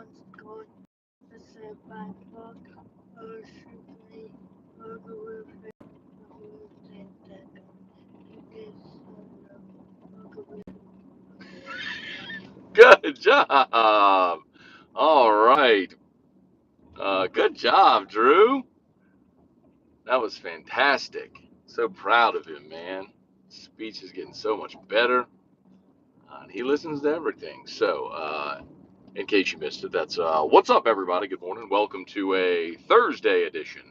on Scone, the same by book, or simply overroofing the whole thing that you get Good job. All right. Good job, Drew. That was fantastic. So proud of him, man. Speech is getting so much better. And he listens to everything. So, in case you missed it, that's what's up, everybody. Good morning. Welcome to a Thursday edition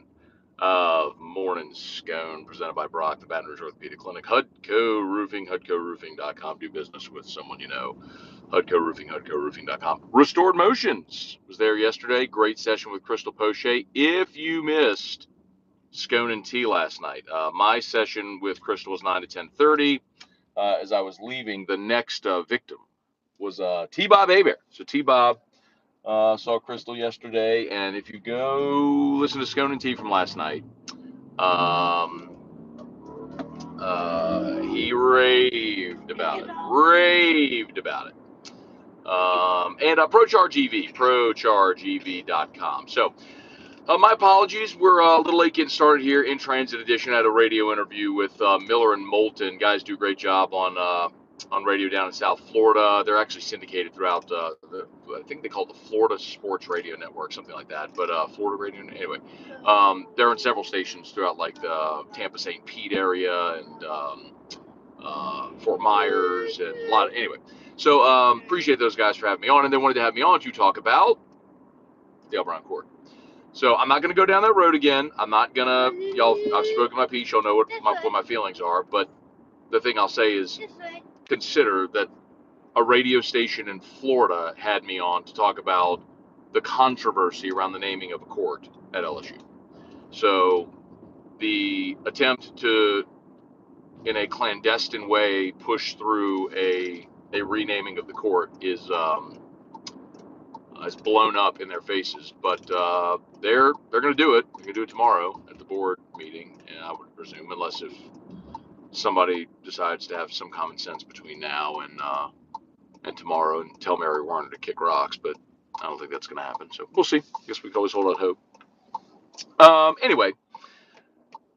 of Morning Scone, presented by Brock, the Baton Rouge Orthopedic Clinic, Hudco Roofing, HudcoRoofing.com. Do business with someone you know. Hudco Roofing, HudcoRoofing.com. Restored Motions was there yesterday. Great session with Crystal Poche. If you missed Scone and Tea last night, my session with Crystal was 9 to 10:30. As I was leaving, the next victim was T-Bob Abear. So T-Bob saw Crystal yesterday, and if you go listen to Scone and Tea from last night, he raved about it. And ProChargeEV, ProChargeEV.com. So my apologies. We're a little late getting started here in Transit Edition. I had a radio interview with Miller and Moulton. Guys do a great job on radio down in South Florida. They're actually syndicated throughout I think they call it the Florida Sports Radio Network, something like that. But Florida Radio, anyway. They're in several stations throughout like the Tampa St. Pete area and Fort Myers and a lot of, anyway. So appreciate those guys for having me on, and they wanted to have me on to talk about Dale Brown Court. So I'm not going to go down that road again. I'm not going to, y'all, I've spoken my piece. Y'all know what my feelings are. But the thing I'll say is consider that a radio station in Florida had me on to talk about the controversy around the naming of a court at LSU. So the attempt to, in a clandestine way, push through a renaming of the court is blown up in their faces, but they're going to do it. They're going to do it tomorrow at the board meeting, and I would presume, unless if somebody decides to have some common sense between now and tomorrow and tell Mary Warner to kick rocks, but I don't think that's going to happen. So we'll see. I guess we can always hold out hope. Anyway,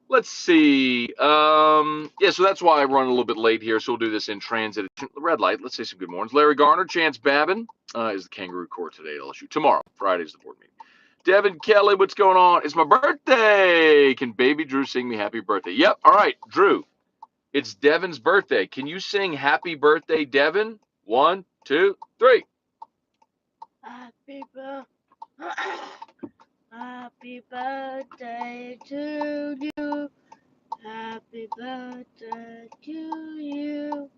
let's see. Yeah, so that's why I run a little bit late here. So we'll do this in transit. Red light. Let's say some good mornings. Larry Garner, Chance Babin is the Kangaroo Court today at LSU. Tomorrow, Friday, is the board meeting. Devin Kelly, what's going on? It's my birthday. Can baby Drew sing me happy birthday? Yep. All right, Drew. It's Devin's birthday. Can you sing happy birthday, Devin? 1, 2, 3. Happy birthday to you. Happy birthday to you.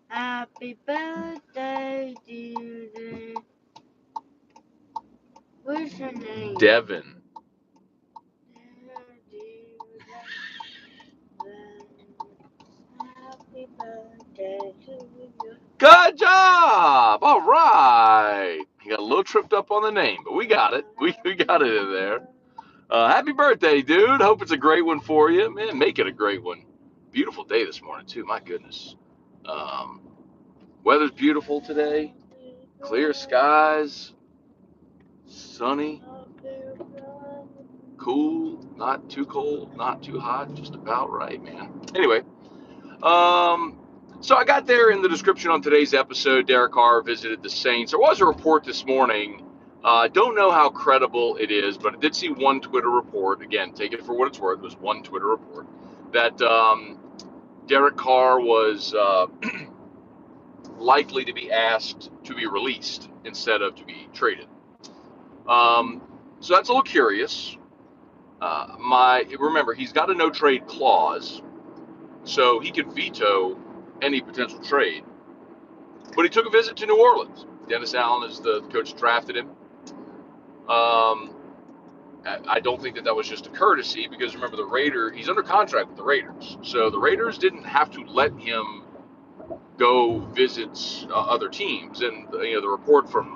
Happy birthday, dear. What's your name? Devin. Happy birthday to you. Good job. All right. He got a little tripped up on the name, but we got it. We got it in there. Happy birthday, dude. Hope it's a great one for you. Man, make it a great one. Beautiful day this morning, too. My goodness. Weather's beautiful today. Clear skies. Sunny. Cool. Not too cold. Not too hot. Just about right, man. Anyway. So I got there in the description on today's episode. Derek Carr visited the Saints. There was a report this morning. Don't know how credible it is, but I did see one Twitter report. Again, take it for what it's worth. It was one Twitter report that Derek Carr was likely to be asked to be released instead of to be traded. So that's a little curious. Remember, he's got a no trade clause, so he could veto any potential trade. But he took a visit to New Orleans. Dennis Allen is the coach that drafted him. I don't think that was just a courtesy, because remember, he's under contract with the Raiders. So the Raiders didn't have to let him go visit other teams. And the report from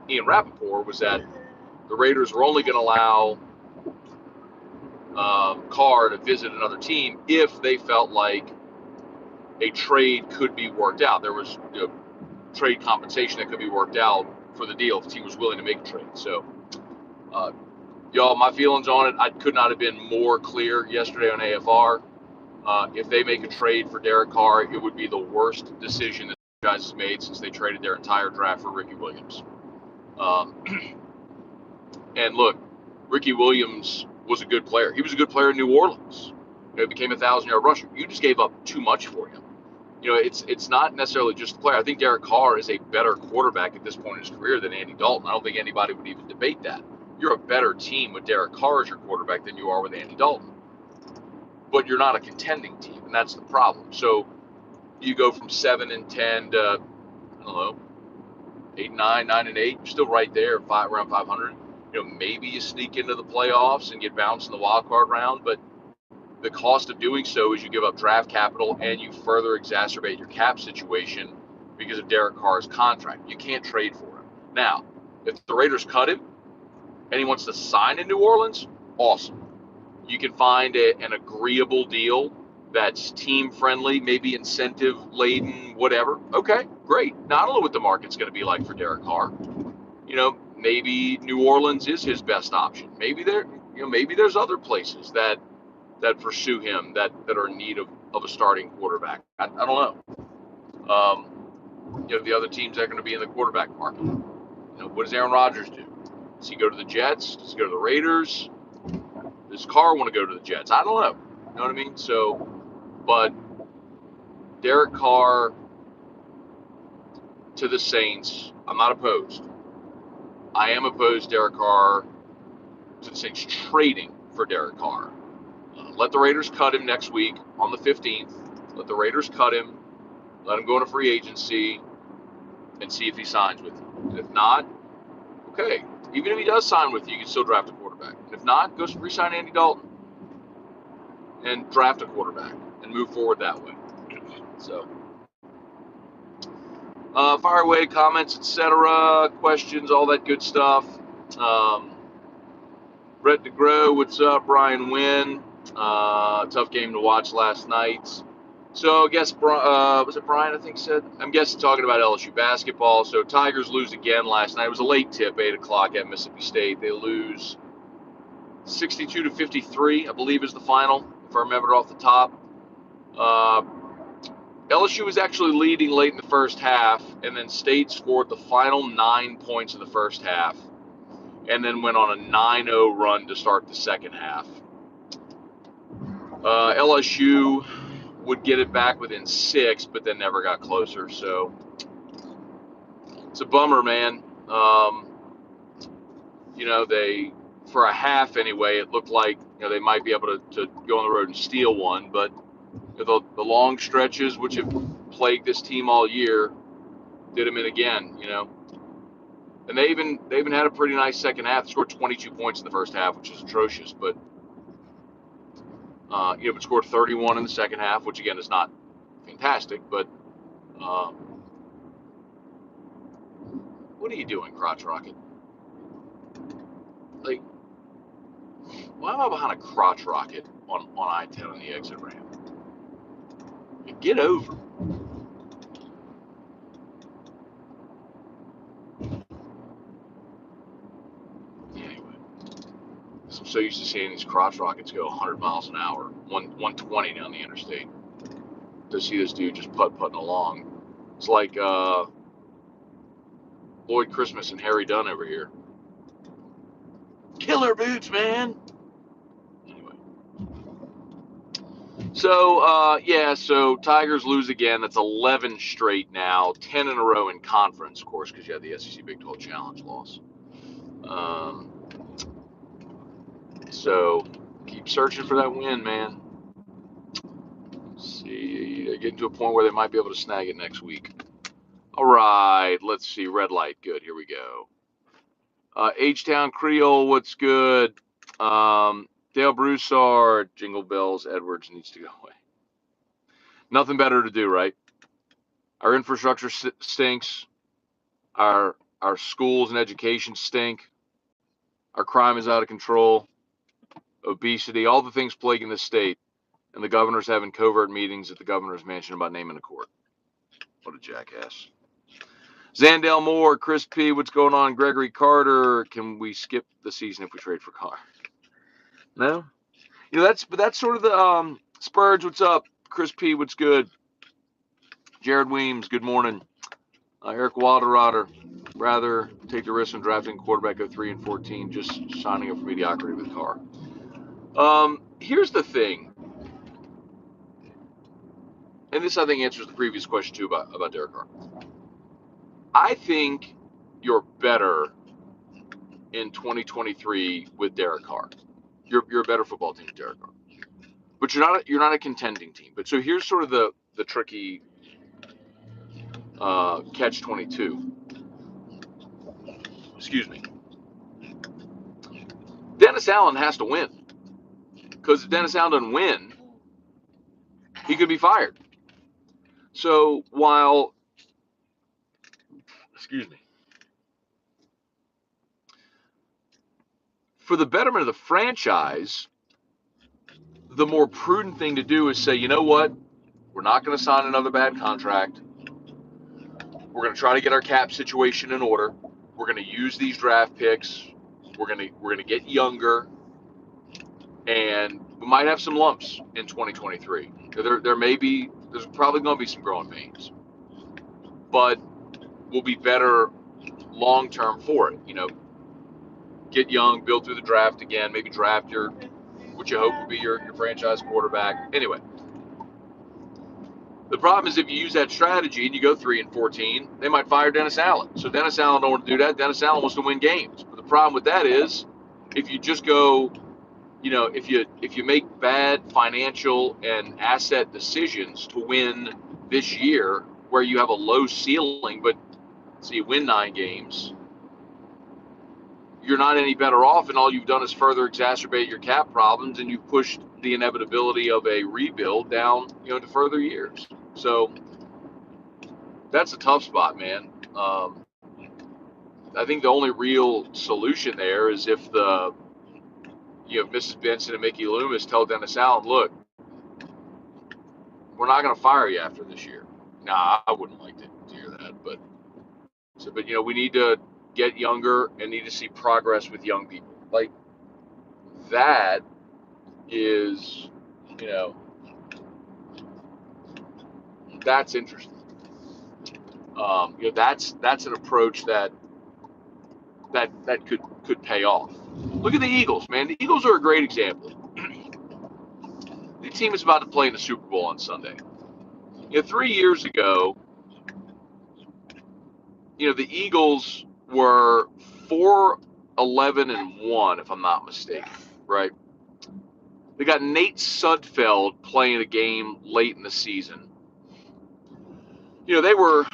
Ian Rappaport was that the Raiders were only going to allow Carr to visit another team if they felt like a trade could be worked out. There was trade compensation that could be worked out for the deal if the team was willing to make a trade. So, y'all, my feelings on it, I could not have been more clear yesterday on AFR. If they make a trade for Derek Carr, it would be the worst decision that the franchise has made since they traded their entire draft for Ricky Williams. And look, Ricky Williams was a good player. He was a good player in New Orleans. He became a 1,000-yard rusher. You just gave up too much for him. It's not necessarily just the player. I think Derek Carr is a better quarterback at this point in his career than Andy Dalton. I don't think anybody would even debate that. You're a better team with Derek Carr as your quarterback than you are with Andy Dalton. But you're not a contending team, and that's the problem. So you go from 7-10 to, I don't know, 8-9, 9-8. You're still right there, around 500. Maybe you sneak into the playoffs and get bounced in the wild card round, but the cost of doing so is you give up draft capital and you further exacerbate your cap situation because of Derek Carr's contract. You can't trade for him. Now, if the Raiders cut him and he wants to sign in New Orleans, awesome. You can find an agreeable deal that's team friendly, maybe incentive laden, whatever. Okay, great. Now, I don't know what the market's going to be like for Derek Carr. Maybe New Orleans is his best option. Maybe there's other places that pursue him that are in need of a starting quarterback. I don't know. The other teams that are going to be in the quarterback market. What does Aaron Rodgers do? Does he go to the Jets? Does he go to the Raiders? Does Carr want to go to the Jets? I don't know. You know what I mean? So, but Derek Carr to the Saints, I'm not opposed. I am opposed Derek Carr to the Saints trading for Derek Carr. Let the Raiders cut him next week on the 15th. Let the Raiders cut him. Let him go into free agency and see if he signs with you. And if not, okay. Even if he does sign with you, you can still draft a quarterback. And if not, go re-sign Andy Dalton and draft a quarterback and move forward that way. So, fire away, comments, etc., questions, all that good stuff. Brett DeGrow, what's up? Brian Wynn. Tough game to watch last night. So I guess, was it Brian, I think said? I'm guessing talking about LSU basketball. So Tigers lose again last night. It was a late tip, 8 o'clock at Mississippi State. They lose 62-53, I believe is the final, if I remember it off the top. LSU was actually leading late in the first half, and then State scored the final 9 points in the first half, and then went on a 9-0 run to start the second half. LSU would get it back within 6, but then never got closer. So it's a bummer, man. They, for a half anyway, it looked like they might be able to go on the road and steal one, but the long stretches, which have plagued this team all year, did them in again. And they even had a pretty nice second half. They scored 22 points in the first half, which is atrocious, but but scored 31 in the second half, which again is not fantastic, but what are you doing, Crotch Rocket? Like, why am I behind a crotch rocket on I-10 on the exit ramp? Get over. Anyway, I'm so used to seeing these crotch rockets go 100 miles an hour, 120 down the interstate. To see this dude just putting along. It's like Lloyd Christmas and Harry Dunn over here. Killer boots, man. Anyway. So, so Tigers lose again. That's 11 straight now. 10 in a row in conference, of course, because you had the SEC Big 12 Challenge loss. So, keep searching for that win, man. Let's see, they're getting to a point where they might be able to snag it next week. All right, let's see. Red light, good. Here we go. H-Town Creole, what's good? Dale Broussard, Jingle Bells, Edwards needs to go away. Nothing better to do, right? Our infrastructure stinks. Our schools and education stink. Our crime is out of control. Obesity, all the things plaguing the state. And the governor's having covert meetings at the governor's mansion about naming a court. What a jackass. Zandale Moore, Chris P, what's going on? Gregory Carter, can we skip the season if we trade for Carr? No? That's sort of the Spurge, what's up? Chris P, what's good? Jared Weems, good morning. Eric Wilderotter, rather take the risk on drafting quarterback at 3 and 14, just signing up for mediocrity with Carr. Here's the thing, and this I think answers the previous question too about Derek Carr. I think you're better in 2023 with Derek Carr. You're a better football team with Derek Carr, but you're not a contending team. But so here's sort of the tricky catch 22. Excuse me. Dennis Allen has to win, because if Dennis Allen doesn't win, he could be fired. So while, excuse me, for the betterment of the franchise, the more prudent thing to do is say, you know what, we're not going to sign another bad contract. We're going to try to get our cap situation in order. We're going to use these draft picks. We're going to get younger, and we might have some lumps in 2023. There's probably going to be some growing pains, but we'll be better long term for it. Get young, build through the draft again, maybe draft what you hope will be your franchise quarterback. Anyway, the problem is if you use that strategy and you go 3 and 14, they might fire Dennis Allen. So Dennis Allen don't want to do that. Dennis Allen wants to win games. But the problem with that is if you just go, if you make bad financial and asset decisions to win this year, where you have a low ceiling, but so you win 9 games, you're not any better off, and all you've done is further exacerbate your cap problems, and you've pushed the inevitability of a rebuild down, to further years. So that's a tough spot, man. I think the only real solution there is if Mrs. Benson and Mickey Loomis tell Dennis Allen, look, we're not going to fire you after this year. Nah, I wouldn't like to hear that, but we need to get younger and need to see progress with young people. Like that is, that's interesting. That's an approach that could pay off. Look at the Eagles, man. The Eagles are a great example. The team is about to play in the Super Bowl on Sunday. 3 years ago, the Eagles were 4-11-1, if I'm not mistaken, right? They got Nate Sudfeld playing a game late in the season. They were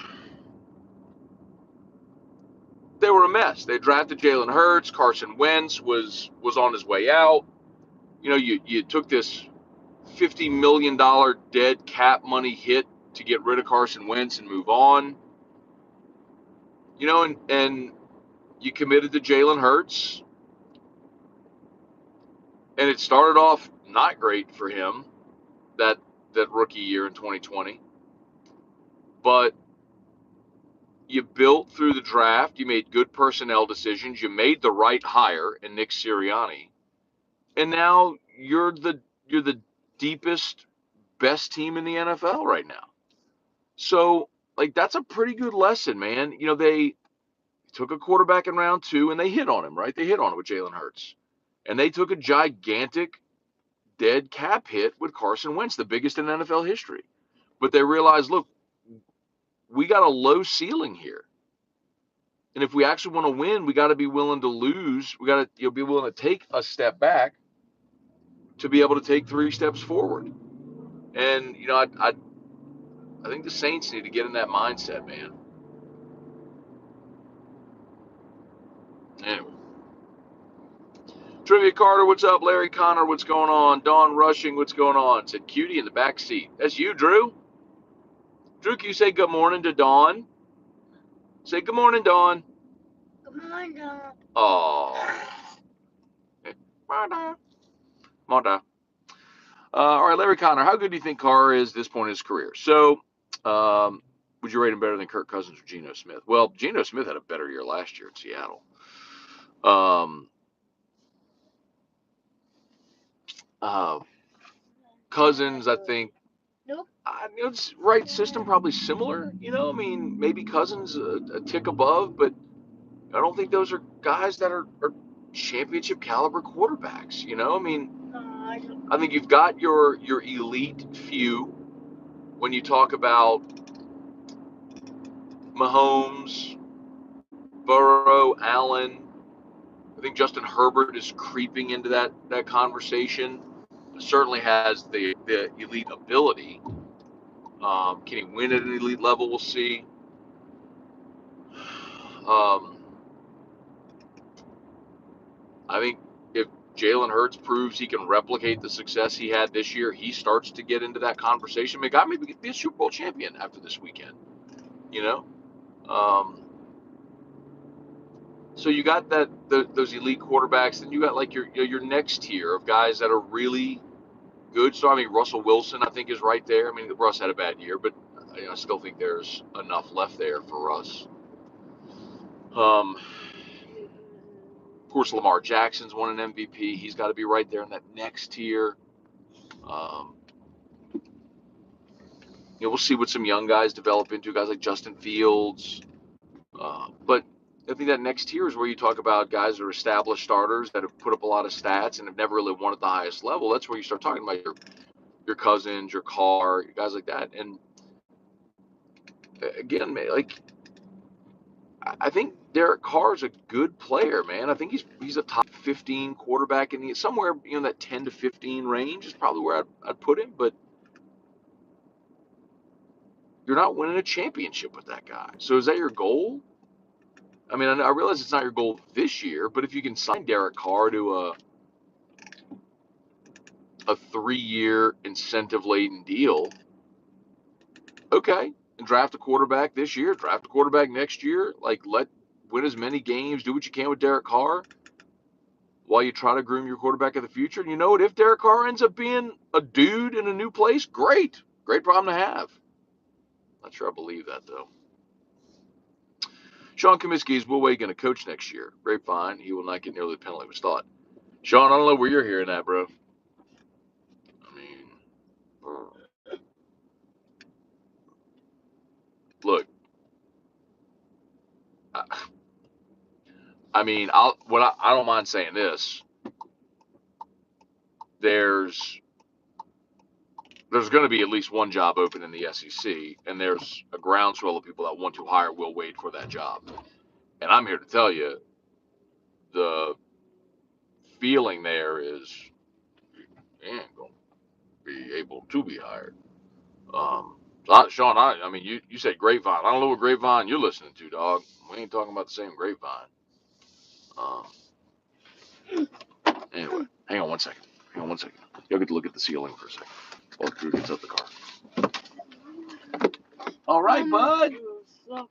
a mess. They drafted Jalen Hurts. Carson Wentz was on his way out. You took this $50 million dead cap money hit to get rid of Carson Wentz and move on. And you committed to Jalen Hurts, and it started off not great for him that rookie year in 2020. But you built through the draft. You made good personnel decisions. You made the right hire in Nick Sirianni, and now you're the deepest, best team in the NFL right now. So, that's a pretty good lesson, man. They took a quarterback in round 2 and they hit on him, right? They hit on him with Jalen Hurts, and they took a gigantic dead cap hit with Carson Wentz, the biggest in NFL history. But they realized, look, we got a low ceiling here. And if we actually want to win, we got to be willing to lose. We got to be willing to take a step back to be able to take 3 steps forward. And I think the Saints need to get in that mindset, man. Anyway. Trivia Carter, what's up? Larry Connor, what's going on? Dawn Rushing, what's going on? Said Cutie in the back seat. That's you, Drew. Drew, can you say good morning to Dawn? Say good morning, Dawn. Good morning, Dawn. Oh. Monda. All right, Larry Connor, how good do you think Carr is at this point in his career? So, would you rate him better than Kirk Cousins or Geno Smith? Well, Geno Smith had a better year last year in Seattle. Cousins, I think, Nope. it's right system, probably similar. I mean, maybe Cousins a tick above, but I don't think those are guys that are championship caliber quarterbacks. I mean, I think you've got your elite few when you talk about Mahomes, Burrow, Allen. I think Justin Herbert is creeping into that conversation. Certainly has the elite ability. Can he win at an elite level? We'll see. Um, I think if Jalen Hurts proves he can replicate the success he had this year, he starts to get into that conversation. Maybe be a Super Bowl champion after this weekend. You know, um, so you got those elite quarterbacks, and you got like your next tier of guys that are really good. So I mean, Russell Wilson, I think, is right there. I mean, Russ had a bad year, but I still think there's enough left there for Russ. Of course, Lamar Jackson's won an MVP. He's got to be right there in that next tier. We'll see what some young guys develop into, guys like Justin Fields. But I think that next tier is where you talk about guys that are established starters that have put up a lot of stats and have never really won at the highest level. That's where you start talking about your Cousins, your Carr, guys like that. And again, like I think Derek Carr is a good player, man. I think he's a top 15 quarterback in somewhere that 10 to 15 range is probably where I'd put him. But you're not winning a championship with that guy. So is that your goal? I mean, I realize it's not your goal this year, but if you can sign Derek Carr to a 3-year incentive-laden deal, okay, and draft a quarterback this year, draft a quarterback next year, like win as many games, do what you can with Derek Carr while you try to groom your quarterback of the future. And you know what? If Derek Carr ends up being a dude in a new place, great problem to have. Not sure I believe that though. Sean Comiskey is Will Wade going to coach next year? Grapevine, he will not get nearly the penalty was thought. Sean, I don't know where you're hearing that, bro. I mean, look, I mean, I don't mind saying this. There's going to be at least one job open in the SEC, and there's a groundswell of people that want to hire Will Wade for that job. And I'm here to tell you, the feeling there is he ain't going to be able to be hired. Sean, I mean, you said grapevine. I don't know what grapevine you're listening to, dog. We ain't talking about the same grapevine. Anyway, hang on one second. Y'all get to look at the ceiling for a second while Drew gets out the car. All right, bud. Hi.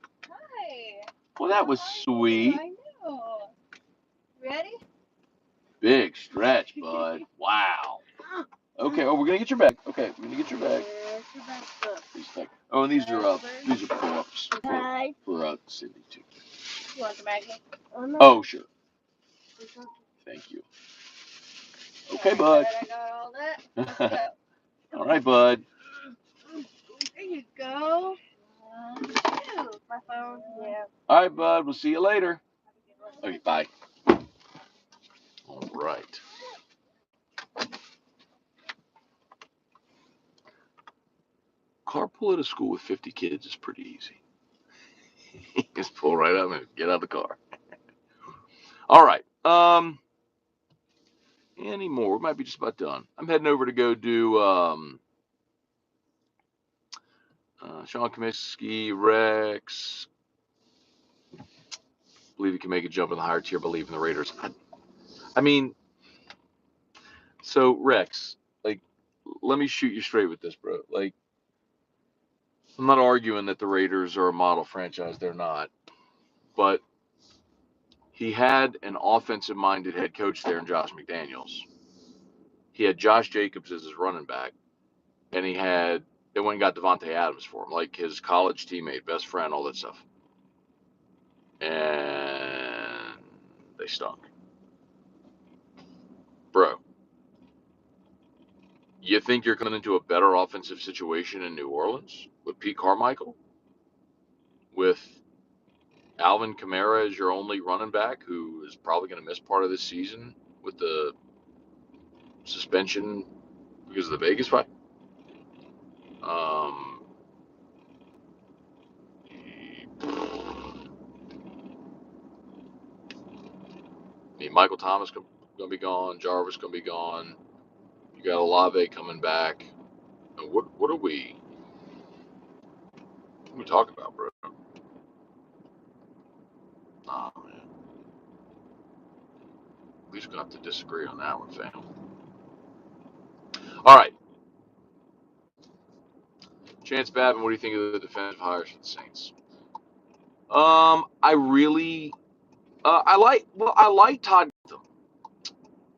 Well, that was sweet. I know. Ready? Big stretch, bud. Wow. Okay. Oh, we're gonna get your bag. Okay, we're gonna get your bag. Oh, and these are pull-ups for Cindy too. You want the bag? Oh, sure. Thank you. Okay, bud. I got all that. Let's go. All right, bud. There you go. My phone. Yeah. All right, bud. We'll see you later. Okay, bye. All right. Carpool at a school with 50 kids is pretty easy. Just pull right up and get out of the car. All right. Any more? We might be just about done. I'm heading over to go do Sean Comiskey, Rex. Believe he can make a jump in the higher tier. Believe in the Raiders. I mean, so Rex, like, let me shoot you straight with this, bro. Like, I'm not arguing that the Raiders are a model franchise. They're not. But he had an offensive-minded head coach there in Josh McDaniels. He had Josh Jacobs as his running back, and he had They went and got Devontae Adams for him, like his college teammate, best friend, all that stuff. And they stunk. Bro, you think you're coming into a better offensive situation in New Orleans with Pete Carmichael? With Alvin Kamara as your only running back, who is probably going to miss part of this season with the suspension because of the Vegas fight? I mean, Michael Thomas going to be gone. Jarvis going to be gone. You got Olave coming back. And what are we talking about, bro? Nah, man. We're just going to have to disagree on that one, fam. All right. Chance Babin, what do you think of the defensive hires for the Saints? I really, I like Todd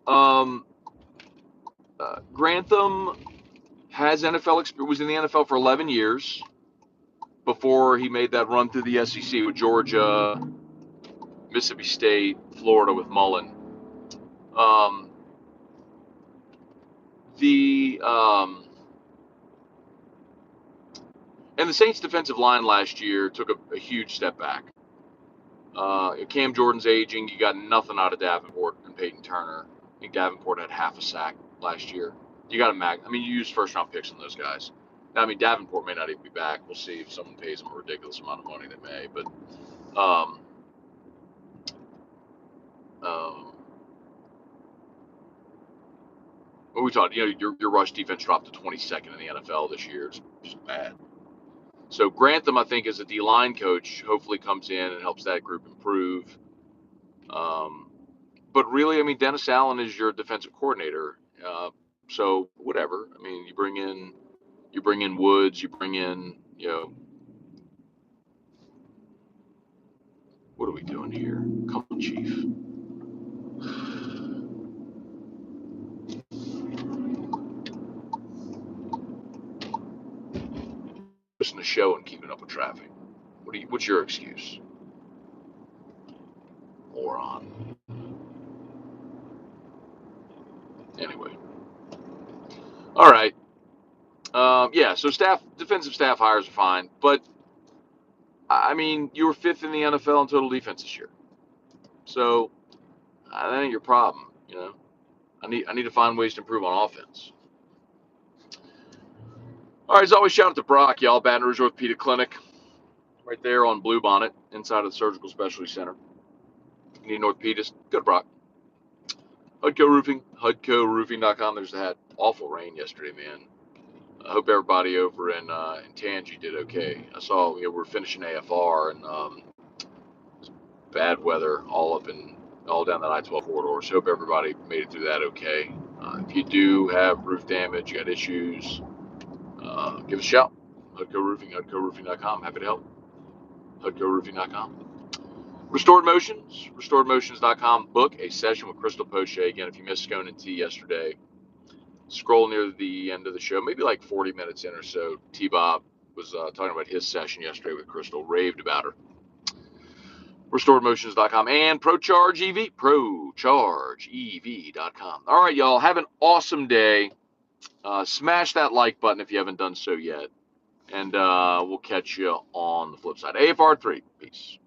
Grantham. Grantham has NFL experience, was in the NFL for 11 years before he made that run through the SEC with Georgia, Mississippi State, Florida with Mullen. And the Saints' defensive line last year took a huge step back. Cam Jordan's aging. You got nothing out of Davenport and Peyton Turner. I think Davenport had half a sack last year. You got you use first-round picks on those guys. Now, I mean, Davenport may not even be back. We'll see if someone pays him a ridiculous amount of money. They may, but what we talked, your rush defense dropped to 22nd in the NFL this year. It's just bad. So Grantham, I think, as a D-line coach, hopefully comes in and helps that group improve. But really, I mean, Dennis Allen is your defensive coordinator. So whatever. I mean, you bring in Woods, you bring in, what are we doing here? Come on, Chief. Listening to the show and keeping up with traffic. What's your excuse? Moron. Anyway. All right. Yeah, so defensive staff hires are fine, but I mean, you were 5th in the NFL in total defense this year, so that ain't your problem. I need to find ways to improve on offense. All right, as always, shout out to Brock, y'all. Baton Rouge Orthopedic Clinic, right there on Bluebonnet, inside of the Surgical Specialty Center. You need an orthopedist, go to Brock. Hudco Roofing, HudcoRoofing.com. There's that awful rain yesterday, man. I hope everybody over in Tangi did okay. I saw we're finishing AFR and bad weather all down that I-12 corridor. So hope everybody made it through that okay. If you do have roof damage, you got issues, give us a shout. Hudco Roofing, HudcoRoofing.com. Happy to help. HudcoRoofing.com. Restored Motions, RestoredMotions.com. Book a session with Crystal Poche. Again, if you missed Scone and T yesterday, scroll near the end of the show, maybe like 40 minutes in or so. T-Bob was talking about his session yesterday with Crystal, raved about her. RestoredMotions.com and ProCharge EV, ProChargeEV.com. All right, y'all, have an awesome day. Smash that like button if you haven't done so yet, and we'll catch you on the flip side. AFR3, peace.